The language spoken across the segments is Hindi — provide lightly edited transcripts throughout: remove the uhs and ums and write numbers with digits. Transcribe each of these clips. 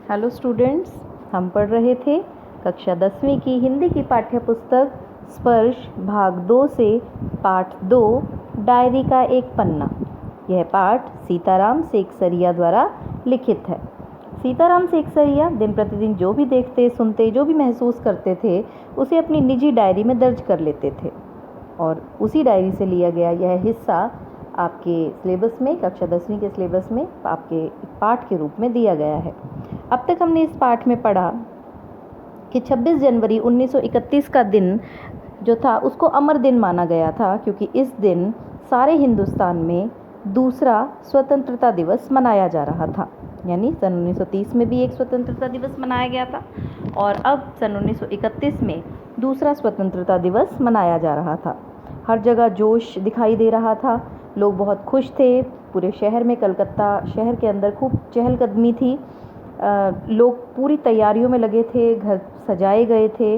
हेलो स्टूडेंट्स, हम पढ़ रहे थे कक्षा 10वीं की हिंदी की पाठ्य पुस्तक स्पर्श भाग 2 से पाठ 2 डायरी का एक पन्ना। यह पाठ सीताराम सेकसरिया द्वारा लिखित है। सीताराम सेकसरिया दिन प्रतिदिन जो भी देखते, सुनते, जो भी महसूस करते थे उसे अपनी निजी डायरी में दर्ज कर लेते थे और उसी डायरी से लिया गया यह हिस्सा आपके सिलेबस में, कक्षा 10वीं के सिलेबस में आपके पाठ के रूप में दिया गया है। अब तक हमने इस पाठ में पढ़ा कि 26 जनवरी 1931 का दिन जो था उसको अमर दिन माना गया था, क्योंकि इस दिन सारे हिंदुस्तान में दूसरा स्वतंत्रता दिवस मनाया जा रहा था। यानी सन 1930 में भी एक स्वतंत्रता दिवस मनाया गया था और अब सन 1931 में दूसरा स्वतंत्रता दिवस मनाया जा रहा था। हर जगह जोश दिखाई दे रहा था, लोग बहुत खुश थे। पूरे शहर में, कलकत्ता शहर के अंदर खूब चहलकदमी थी। लोग पूरी तैयारियों में लगे थे, घर सजाए गए थे।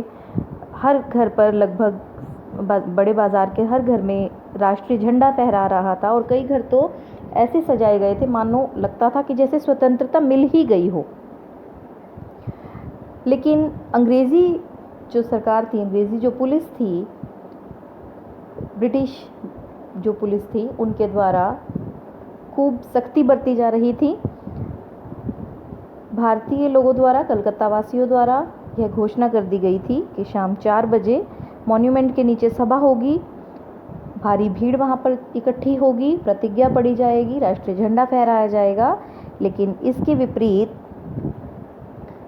हर घर पर, लगभग बड़े बाज़ार के हर घर में राष्ट्रीय झंडा फहरा रहा था और कई घर तो ऐसे सजाए गए थे मानो लगता था कि जैसे स्वतंत्रता मिल ही गई हो। लेकिन अंग्रेज़ी जो सरकार थी, अंग्रेज़ी जो पुलिस थी, ब्रिटिश जो पुलिस थी, उनके द्वारा खूब सख्ती बरती जा रही थी। भारतीय लोगों द्वारा, कलकत्ता वासियों द्वारा यह घोषणा कर दी गई थी कि शाम 4 बजे मॉन्यूमेंट के नीचे सभा होगी, भारी भीड़ वहाँ पर इकट्ठी होगी, प्रतिज्ञा पढ़ी जाएगी, राष्ट्रीय झंडा फहराया जाएगा। लेकिन इसके विपरीत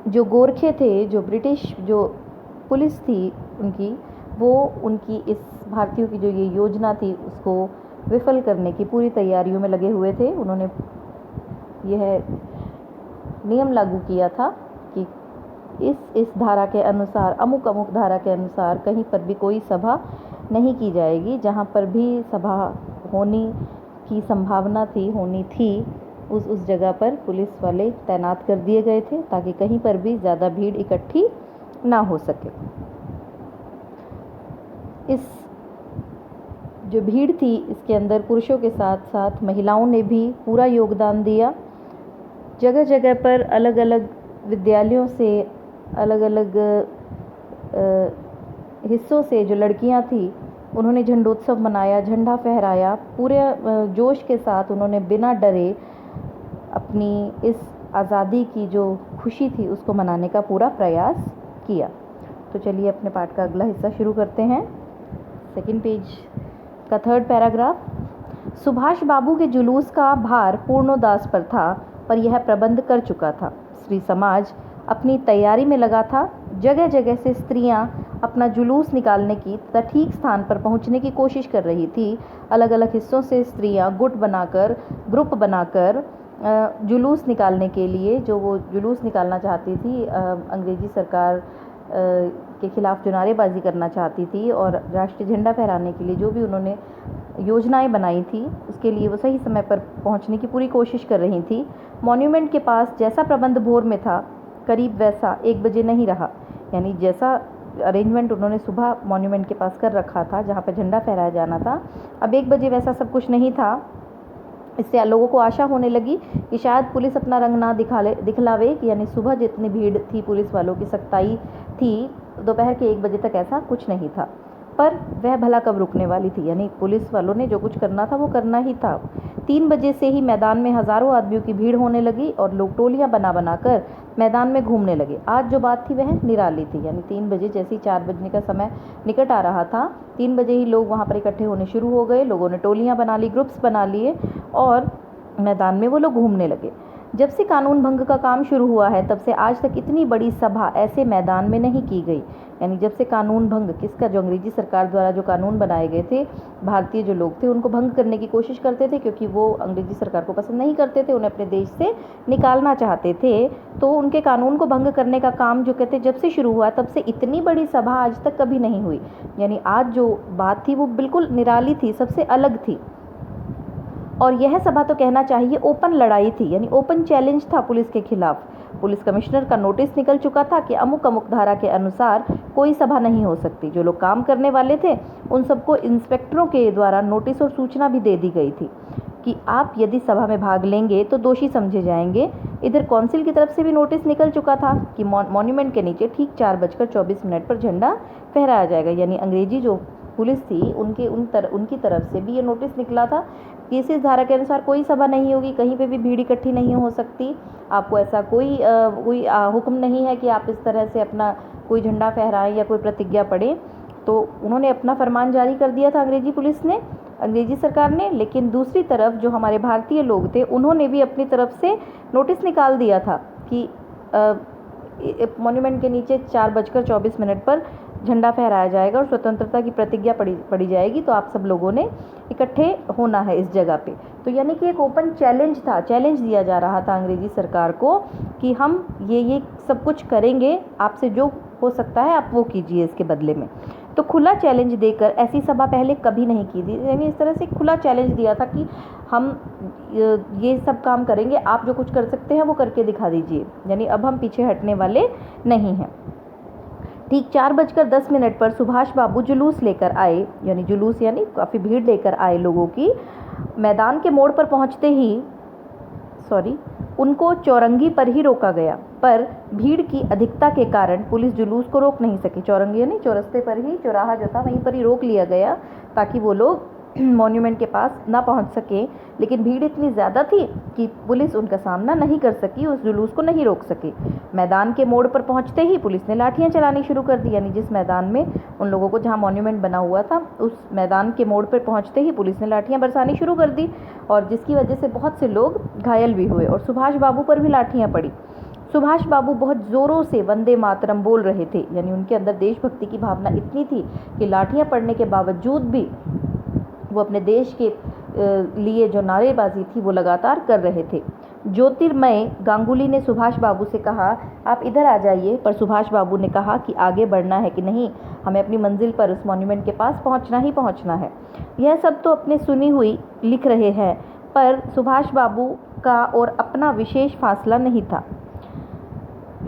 जो गोरखे थे, जो ब्रिटिश जो पुलिस थी उनकी इस भारतीयों की जो ये योजना थी उसको विफल करने की पूरी तैयारियों में लगे हुए थे। उन्होंने यह नियम लागू किया था कि इस धारा के अनुसार, अमुक धारा के अनुसार कहीं पर भी कोई सभा नहीं की जाएगी। जहाँ पर भी सभा होने की संभावना थी उस जगह पर पुलिस वाले तैनात कर दिए गए थे ताकि कहीं पर भी ज़्यादा भीड़ इकट्ठी ना हो सके। इस जो भीड़ थी इसके अंदर पुरुषों के साथ साथ महिलाओं ने भी पूरा योगदान दिया। जगह जगह पर अलग अलग विद्यालयों से, अलग अलग हिस्सों से जो लड़कियां थी उन्होंने झंडोत्सव मनाया, झंडा फहराया। पूरे जोश के साथ उन्होंने बिना डरे अपनी इस आज़ादी की जो खुशी थी उसको मनाने का पूरा प्रयास किया। तो चलिए अपने पाठ का अगला हिस्सा शुरू करते हैं। सेकंड पेज का 3rd पैराग्राफ। सुभाष बाबू के जुलूस का भार पूर्णोदास पर था, पर यह प्रबंध कर चुका था। स्त्री समाज अपनी तैयारी में लगा था। जगह जगह से स्त्रियां अपना जुलूस निकालने की तथा ठीक स्थान पर पहुंचने की कोशिश कर रही थी। अलग अलग हिस्सों से स्त्रियां गुट बनाकर, ग्रुप बनाकर जुलूस निकालने के लिए, जो वो जुलूस निकालना चाहती थी, अंग्रेजी सरकार के खिलाफ जो नारेबाजी करना चाहती थी और राष्ट्रीय झंडा फहराने के लिए जो भी उन्होंने योजनाएं बनाई थी उसके लिए वो सही समय पर पहुंचने की पूरी कोशिश कर रही थी। मॉन्यूमेंट के पास जैसा प्रबंध भोर में था, करीब वैसा 1 बजे नहीं रहा। यानी जैसा अरेंजमेंट उन्होंने सुबह मॉन्यूमेंट के पास कर रखा था जहाँ पर झंडा फहराया जाना था, अब 1 बजे वैसा सब कुछ नहीं था। इससे लोगों को आशा होने लगी कि शायद पुलिस अपना रंग ना दिखलावे। यानी सुबह जितनी भीड़ थी, पुलिस वालों की सख्ताई थी, दोपहर के 1 बजे तक ऐसा कुछ नहीं था। पर वह भला कब रुकने वाली थी। यानी पुलिस वालों ने जो कुछ करना था वो करना ही था। 3 बजे से ही मैदान में हज़ारों आदमियों की भीड़ होने लगी और लोग टोलियां बना कर मैदान में घूमने लगे। आज जो बात थी वह निराली थी। यानी 3 बजे, जैसे ही 4 बजने का समय निकट आ रहा था, 3 बजे ही लोग वहाँ पर इकट्ठे होने शुरू हो गए। लोगों ने टोलियाँ बना ली, ग्रुप्स बना लिए और मैदान में वो लोग घूमने लगे। जब से कानून भंग का काम शुरू हुआ है तब से आज तक इतनी बड़ी सभा ऐसे मैदान में नहीं की गई। यानी जब से कानून भंग, किसका, जो अंग्रेजी सरकार द्वारा जो कानून बनाए गए थे, भारतीय जो लोग थे उनको भंग करने की कोशिश करते थे, क्योंकि वो अंग्रेजी सरकार को पसंद नहीं करते थे, उन्हें अपने देश से निकालना चाहते थे। तो उनके कानून को भंग करने का काम जो कहते जब से शुरू हुआ तब से इतनी बड़ी सभा आज तक कभी नहीं हुई। यानी आज जो बात थी वो बिल्कुल निराली थी, सबसे अलग थी। और यह सभा तो कहना चाहिए ओपन लड़ाई थी, यानी ओपन चैलेंज था पुलिस के खिलाफ। पुलिस कमिश्नर का नोटिस निकल चुका था कि अमुक धारा के अनुसार कोई सभा नहीं हो सकती। जो लोग काम करने वाले थे उन सबको इंस्पेक्टरों के द्वारा नोटिस और सूचना भी दे दी गई थी कि आप यदि सभा में भाग लेंगे तो दोषी समझे जाएंगे, इधर काउंसिल की तरफ से भी नोटिस निकल चुका था कि मॉन्यूमेंट के नीचे ठीक 4:24 पर झंडा फहराया जाएगा। यानी अंग्रेजी जो पुलिस थी उनकी तरफ से भी ये नोटिस निकला था कि इस धारा के अनुसार कोई सभा नहीं होगी, कहीं पे भी भीड़ इकट्ठी नहीं हो सकती, आपको ऐसा कोई हुक्म नहीं है कि आप इस तरह से अपना कोई झंडा फहराएं या कोई प्रतिज्ञा पढ़ें। तो उन्होंने अपना फरमान जारी कर दिया था अंग्रेजी पुलिस ने, अंग्रेजी सरकार ने। लेकिन दूसरी तरफ जो हमारे भारतीय लोग थे उन्होंने भी अपनी तरफ से नोटिस निकाल दिया था कि मॉन्यूमेंट के नीचे 4:24 पर झंडा फहराया जाएगा और स्वतंत्रता की प्रतिज्ञा पढ़ी जाएगी, तो आप सब लोगों ने इकट्ठे होना है इस जगह पे। तो यानी कि एक ओपन चैलेंज था, चैलेंज दिया जा रहा था अंग्रेजी सरकार को कि हम ये सब कुछ करेंगे, आपसे जो हो सकता है आप वो कीजिए इसके बदले में। तो खुला चैलेंज देकर, ऐसी सभा पहले कभी नहीं की थी, यानी इस तरह से खुला चैलेंज दिया था कि हम ये सब काम करेंगे, आप जो कुछ कर सकते हैं वो करके दिखा दीजिए, यानी अब हम पीछे हटने वाले नहीं हैं। ठीक 4:10 पर सुभाष बाबू जुलूस लेकर आए, यानी जुलूस यानी काफ़ी भीड़ लेकर आए लोगों की। मैदान के मोड़ पर पहुंचते ही उनको चौरंगी पर ही रोका गया, पर भीड़ की अधिकता के कारण पुलिस जुलूस को रोक नहीं सकी। चौरंगी यानी चौरस्ते पर ही, चौराहा जो था वहीं पर ही रोक लिया गया ताकि वो लोग मॉन्यूमेंट के पास ना पहुंच सकें। लेकिन भीड़ इतनी ज़्यादा थी कि पुलिस उनका सामना नहीं कर सकी, उस जुलूस को नहीं रोक सकी। मैदान के मोड़ पर पहुंचते ही पुलिस ने लाठियां चलानी शुरू कर दी, यानी जिस मैदान में उन लोगों को, जहां मॉन्यूमेंट बना हुआ था, उस मैदान के मोड़ पर पहुंचते ही पुलिस ने लाठियां बरसानी शुरू कर दी, और जिसकी वजह से बहुत से लोग घायल भी हुए और सुभाष बाबू पर भी लाठियाँ पड़ी। सुभाष बाबू बहुत ज़ोरों से वंदे मातरम बोल रहे थे, यानी उनके अंदर देशभक्ति की भावना इतनी थी कि लाठियाँ पड़ने के बावजूद भी वो अपने देश के लिए जो नारेबाजी थी वो लगातार कर रहे थे। ज्योतिर्मय गांगुली ने सुभाष बाबू से कहा, आप इधर आ जाइए, पर सुभाष बाबू ने कहा कि आगे बढ़ना है कि नहीं, हमें अपनी मंजिल पर उस मॉन्यूमेंट के पास पहुंचना ही पहुंचना है। यह सब तो अपने सुनी हुई लिख रहे हैं, पर सुभाष बाबू का और अपना विशेष फासला नहीं था।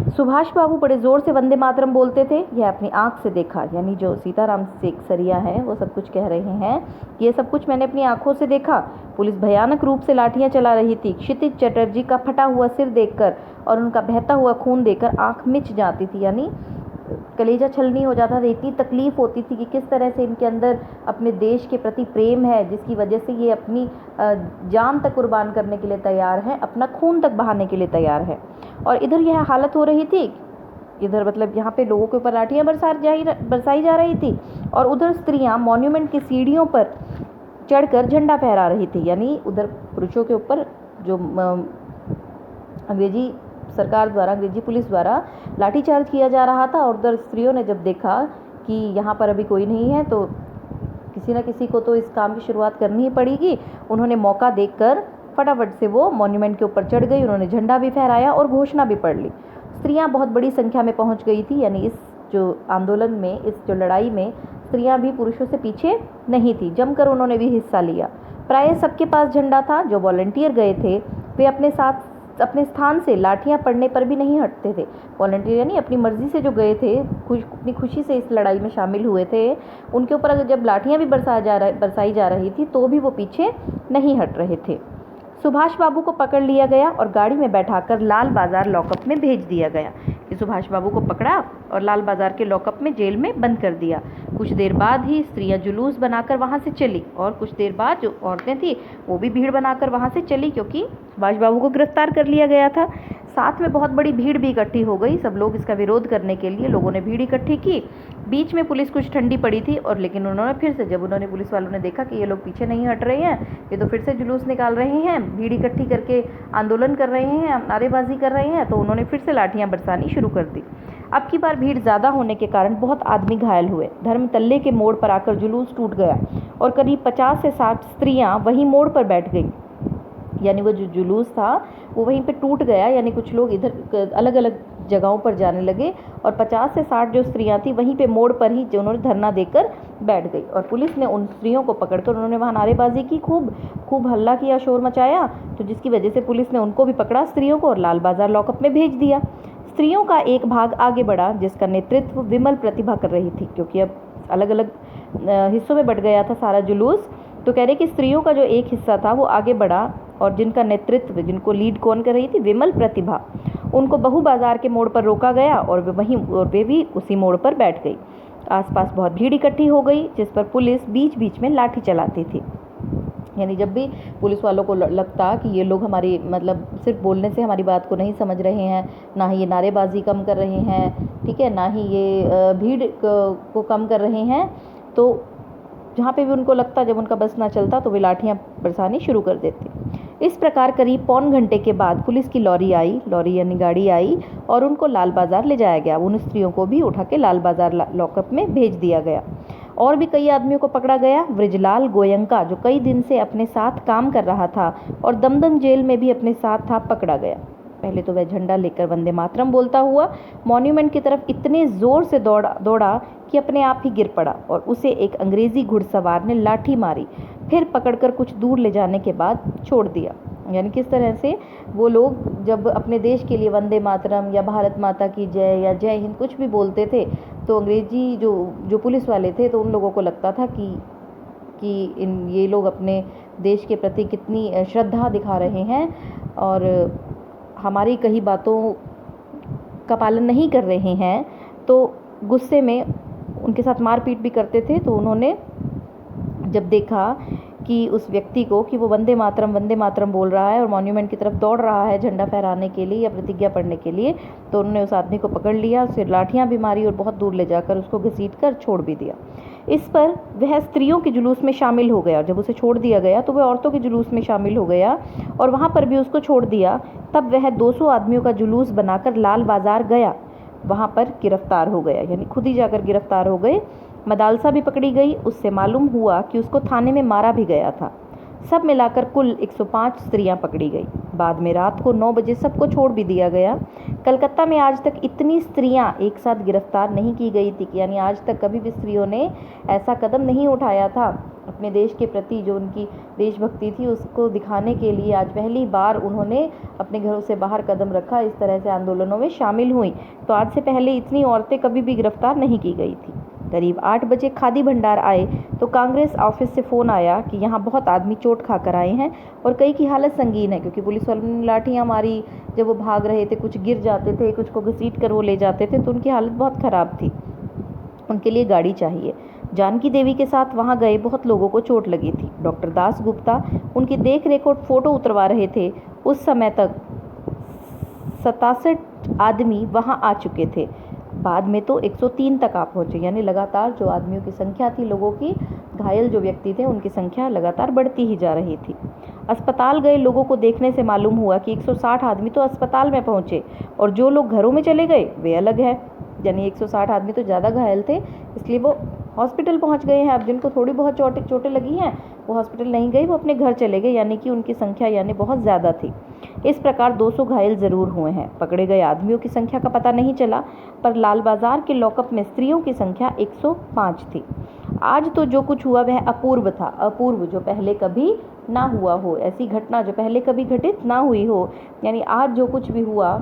सुभाष बाबू बड़े ज़ोर से वंदे मातरम बोलते थे, यह अपनी आंख से देखा, यानी जो सीताराम सरिया हैं वो सब कुछ कह रहे हैं, ये सब कुछ मैंने अपनी आंखों से देखा। पुलिस भयानक रूप से लाठियां चला रही थी। क्षितिज चटर्जी का फटा हुआ सिर देखकर और उनका बहता हुआ खून देखकर आंख मिच जाती थी, यानी कलेजा छलनी हो जाता था। इतनी तकलीफ़ होती थी कि किस तरह से इनके अंदर अपने देश के प्रति प्रेम है, जिसकी वजह से ये अपनी जान तक कुर्बान करने के लिए तैयार हैं, अपना खून तक बहाने के लिए तैयार है। और इधर यह हालत हो रही थी, इधर मतलब यहाँ पे लोगों के ऊपर लाठियाँ बरसाई जा रही थी, और उधर स्त्रियाँ मॉन्यूमेंट की सीढ़ियों पर चढ़कर झंडा फहरा रही थी। यानी उधर पुरुषों के ऊपर जो अंग्रेजी सरकार द्वारा, अंग्रेजी पुलिस द्वारा लाठीचार्ज किया जा रहा था, और उधर स्त्रियों ने जब देखा कि यहाँ पर अभी कोई नहीं है तो किसी न किसी को तो इस काम की शुरुआत करनी ही पड़ेगी, उन्होंने मौका देखकर फटाफट से वो मॉन्यूमेंट के ऊपर चढ़ गई, उन्होंने झंडा भी फहराया और घोषणा भी पढ़ ली। स्त्रियाँ बहुत बड़ी संख्या में पहुँच गई थी, यानी इस जो आंदोलन में, इस जो लड़ाई में स्त्रियाँ भी पुरुषों से पीछे नहीं थी, जमकर उन्होंने भी हिस्सा लिया। प्राय सबके पास झंडा था। जो वॉलंटियर गए थे वे अपने स्थान से लाठियां पड़ने पर भी नहीं हटते थे। वॉलंटियर यानी अपनी मर्जी से जो गए थे, अपनी खुशी से इस लड़ाई में शामिल हुए थे, उनके ऊपर अगर जब लाठियां भी बरसाई जा रही थी तो भी वो पीछे नहीं हट रहे थे। सुभाष बाबू को पकड़ लिया गया और गाड़ी में बैठाकर लाल बाजार लॉकअप में भेज दिया गया। कि सुभाष बाबू को पकड़ा और लाल बाजार के लॉकअप में, जेल में बंद कर दिया। कुछ देर बाद ही स्त्रियां जुलूस बनाकर वहां से चली, और कुछ देर बाद जो औरतें थी वो भी भीड़ बनाकर वहां से चली, क्योंकि सुभाष बाबू को गिरफ्तार कर लिया गया था। साथ में बहुत बड़ी भीड़ भी इकट्ठी हो गई, सब लोग इसका विरोध करने के लिए लोगों ने भीड़ इकट्ठी की। बीच में पुलिस कुछ ठंडी पड़ी थी, और लेकिन उन्होंने फिर से, जब उन्होंने पुलिस वालों ने देखा कि ये लोग पीछे नहीं हट रहे हैं, ये तो फिर से जुलूस निकाल रहे हैं, भीड़ इकट्ठी करके आंदोलन कर रहे हैं, नारेबाजी कर रहे हैं, तो उन्होंने फिर से लाठियां बरसानी शुरू कर दी। अब की बार भीड़ ज़्यादा होने के कारण बहुत आदमी घायल हुए। धर्मतल्ले के मोड़ पर आकर जुलूस टूट गया और करीब 50 से 60 स्त्रियां वहीं मोड़ पर बैठ गईं, यानी वो जो जुलूस था वो वहीं पे टूट गया, यानी कुछ लोग इधर अलग अलग जगहों पर जाने लगे, और 50 से 60 जो स्त्रियां थी वहीं पे मोड़ पर ही जो उन्होंने धरना देकर बैठ गई। और पुलिस ने उन स्त्रियों को पकड़कर, उन्होंने वहाँ नारेबाजी की, खूब हल्ला किया, शोर मचाया, तो जिसकी वजह से पुलिस ने उनको भी पकड़ा, स्त्रियों को, और लाल बाजार लॉकअप में भेज दिया। स्त्रियों का एक भाग आगे बढ़ा, जिसका नेतृत्व विमल प्रतिभा कर रही थी, क्योंकि अब अलग अलग हिस्सों में बट गया था सारा जुलूस। तो कह रहे कि स्त्रियों का जो एक हिस्सा था वो आगे बढ़ा और जिनका नेतृत्व, जिनको लीड कौन कर रही थी, विमल प्रतिभा, उनको बहू बाजार के मोड़ पर रोका गया और वे भी उसी मोड़ पर बैठ गई। आसपास बहुत भीड़ इकट्ठी हो गई, जिस पर पुलिस बीच बीच में लाठी चलाती थी। यानी जब भी पुलिस वालों को लगता कि ये लोग हमारी मतलब सिर्फ बोलने से हमारी बात को नहीं समझ रहे हैं, ना ही ये नारेबाजी कम कर रहे हैं, ठीक है, ना ही ये भीड़ को कम कर रहे हैं, तो जहाँ पे भी उनको लगता, जब उनका बस ना चलता, तो वे लाठियाँ बरसानी शुरू कर देते। इस प्रकार करीब पौन घंटे के बाद पुलिस की लॉरी यानी गाड़ी आई और उनको लाल बाजार ले जाया गया। उन स्त्रियों को भी उठा के लाल बाजार लॉकअप में भेज दिया गया। और भी कई आदमियों को पकड़ा गया। वृजलाल गोयंका, जो कई दिन से अपने साथ काम कर रहा था और दमदम जेल में भी अपने साथ था, पकड़ा गया। पहले तो वह झंडा लेकर वंदे मातरम बोलता हुआ मॉन्यूमेंट की तरफ इतने जोर से दौड़ा कि अपने आप ही गिर पड़ा और उसे एक अंग्रेजी घुड़सवार ने लाठी मारी, फिर पकड़कर कुछ दूर ले जाने के बाद छोड़ दिया। यानी किस तरह से वो लोग जब अपने देश के लिए वंदे मातरम या भारत माता की जय या जय हिंद कुछ भी बोलते थे, तो अंग्रेजी जो पुलिस वाले थे, तो उन लोगों को लगता था कि ये लोग अपने देश के प्रति कितनी श्रद्धा दिखा रहे हैं और हमारी कही बातों का पालन नहीं कर रहे हैं। तो गुस्से में उनके साथ मारपीट भी करते थे। तो उन्होंने जब देखा कि उस व्यक्ति को कि वो वंदे मातरम बोल रहा है और मॉन्यूमेंट की तरफ दौड़ रहा है झंडा फहराने के लिए या प्रतिज्ञा पढ़ने के लिए, तो उन्होंने उस आदमी को पकड़ लिया, उसे लाठियां भी मारी और बहुत दूर ले जाकर उसको घसीट कर छोड़ भी दिया। इस पर वह स्त्रियों के जुलूस में शामिल हो गया और जब उसे छोड़ दिया गया तो वह औरतों के जुलूस में शामिल हो गया और वहाँ पर भी उसको छोड़ दिया। तब वह 200 आदमियों का जुलूस बनाकर लाल बाजार गया, वहाँ पर गिरफ्तार हो गया, यानी खुद ही जाकर गिरफ्तार हो गए। मदालसा भी पकड़ी गई। उससे मालूम हुआ कि उसको थाने में मारा भी गया था। सब मिलाकर कुल 105 स्त्रियां पकड़ी गई। बाद में रात को 9 बजे सबको छोड़ भी दिया गया। कलकत्ता में आज तक इतनी स्त्रियां एक साथ गिरफ्तार नहीं की गई थी, यानी आज तक कभी भी स्त्रियों ने ऐसा कदम नहीं उठाया था अपने देश के प्रति। जो उनकी देशभक्ति थी उसको दिखाने के लिए आज पहली बार उन्होंने अपने घरों से बाहर कदम रखा, इस तरह से आंदोलनों में शामिल हुई। तो आज से पहले इतनी औरतें कभी भी गिरफ्तार नहीं की गई थी। करीब 8 बजे खादी भंडार आए तो कांग्रेस ऑफिस से फ़ोन आया कि यहाँ बहुत आदमी चोट खाकर आए हैं और कई की हालत संगीन है, क्योंकि पुलिस वालों ने लाठियाँ मारी। जब वो भाग रहे थे, कुछ गिर जाते थे, कुछ को घसीट कर वो ले जाते थे, तो उनकी हालत बहुत ख़राब थी। उनके लिए गाड़ी चाहिए। जानकी देवी के साथ वहाँ गए बहुत लोगों को चोट लगी थी। डॉक्टर दास गुप्ता उनकी देख रेख और फ़ोटो उतरवा रहे थे। उस समय तक 67 आदमी वहाँ आ चुके थे। बाद में तो 103 तक आप पहुँचे, यानी लगातार जो आदमियों की संख्या थी, लोगों की, घायल जो व्यक्ति थे, उनकी संख्या लगातार बढ़ती ही जा रही थी। अस्पताल गए लोगों को देखने से मालूम हुआ कि 160 आदमी तो अस्पताल में पहुँचे और जो लोग घरों में चले गए वे अलग है। यानी 160 आदमी तो ज़्यादा घायल थे, इसलिए वो हॉस्पिटल पहुंच गए हैं। अब जिनको थोड़ी बहुत चोटें लगी हैं वो हॉस्पिटल नहीं गए, वो अपने घर चले गए, यानी कि उनकी संख्या यानी बहुत ज़्यादा थी। इस प्रकार 200 घायल ज़रूर हुए हैं। पकड़े गए आदमियों की संख्या का पता नहीं चला, पर लाल बाजार के लॉकअप में स्त्रियों की संख्या 105 थी। आज तो जो कुछ हुआ वह अपूर्व था, अपूर्व, जो पहले कभी ना हुआ हो, ऐसी घटना जो पहले कभी घटित ना हुई हो। यानी आज जो कुछ भी हुआ,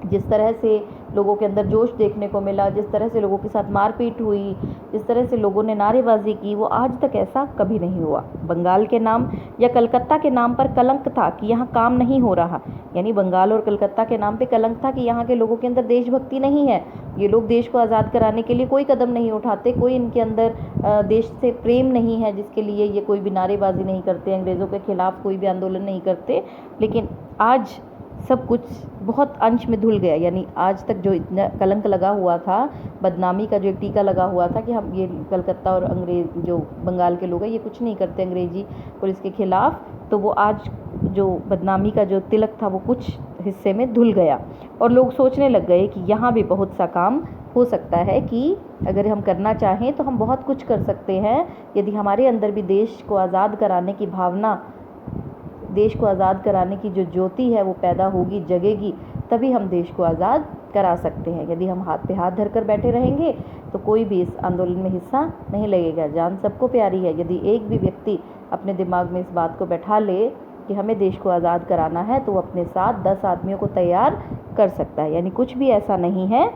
जिस तरह से लोगों के अंदर जोश देखने को मिला, जिस तरह से लोगों के साथ मारपीट हुई, जिस तरह से लोगों ने नारेबाजी की, वो आज तक ऐसा कभी नहीं हुआ। बंगाल के नाम या कलकत्ता के नाम पर कलंक था कि यहाँ काम नहीं हो रहा, यानी बंगाल और कलकत्ता के नाम पे कलंक था कि यहाँ के लोगों के अंदर देशभक्ति नहीं है। ये लोग देश को आज़ाद कराने के लिए कोई कदम नहीं उठाते, कोई इनके अंदर देश से प्रेम नहीं है जिसके लिए ये कोई भी नारेबाजी नहीं करते, अंग्रेज़ों के खिलाफ कोई भी आंदोलन नहीं करते। लेकिन आज सब कुछ बहुत अंश में धुल गया। यानी आज तक जो इतना कलंक लगा हुआ था, बदनामी का जो एक टीका लगा हुआ था कि हम ये कलकत्ता और अंग्रेज जो बंगाल के लोग हैं ये कुछ नहीं करते अंग्रेजी पुलिस के खिलाफ, तो वो आज जो बदनामी का जो तिलक था वो कुछ हिस्से में धुल गया और लोग सोचने लग गए कि यहाँ भी बहुत सा काम हो सकता है, कि अगर हम करना चाहें तो हम बहुत कुछ कर सकते हैं। यदि हमारे अंदर भी देश को आज़ाद कराने की भावना, देश को आज़ाद कराने की जो ज्योति है वो पैदा होगी, जगेगी, तभी हम देश को आज़ाद करा सकते हैं। यदि हम हाथ पे हाथ धरकर बैठे रहेंगे तो कोई भी इस आंदोलन में हिस्सा नहीं लगेगा। जान सबको प्यारी है। यदि एक भी व्यक्ति अपने दिमाग में इस बात को बैठा ले कि हमें देश को आज़ाद कराना है, तो वो अपने साथ 10 आदमियों को तैयार कर सकता है। यानी कुछ भी ऐसा नहीं है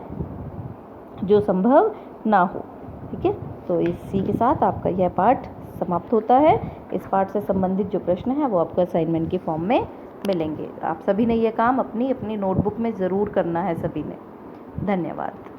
जो संभव ना हो। ठीक है, तो इसी के साथ आपका यह पाठ समाप्त होता है। इस पाठ से संबंधित जो प्रश्न हैं वो आपको असाइनमेंट के फॉर्म में मिलेंगे। आप सभी ने ये काम अपनी अपनी नोटबुक में ज़रूर करना है सभी ने। धन्यवाद।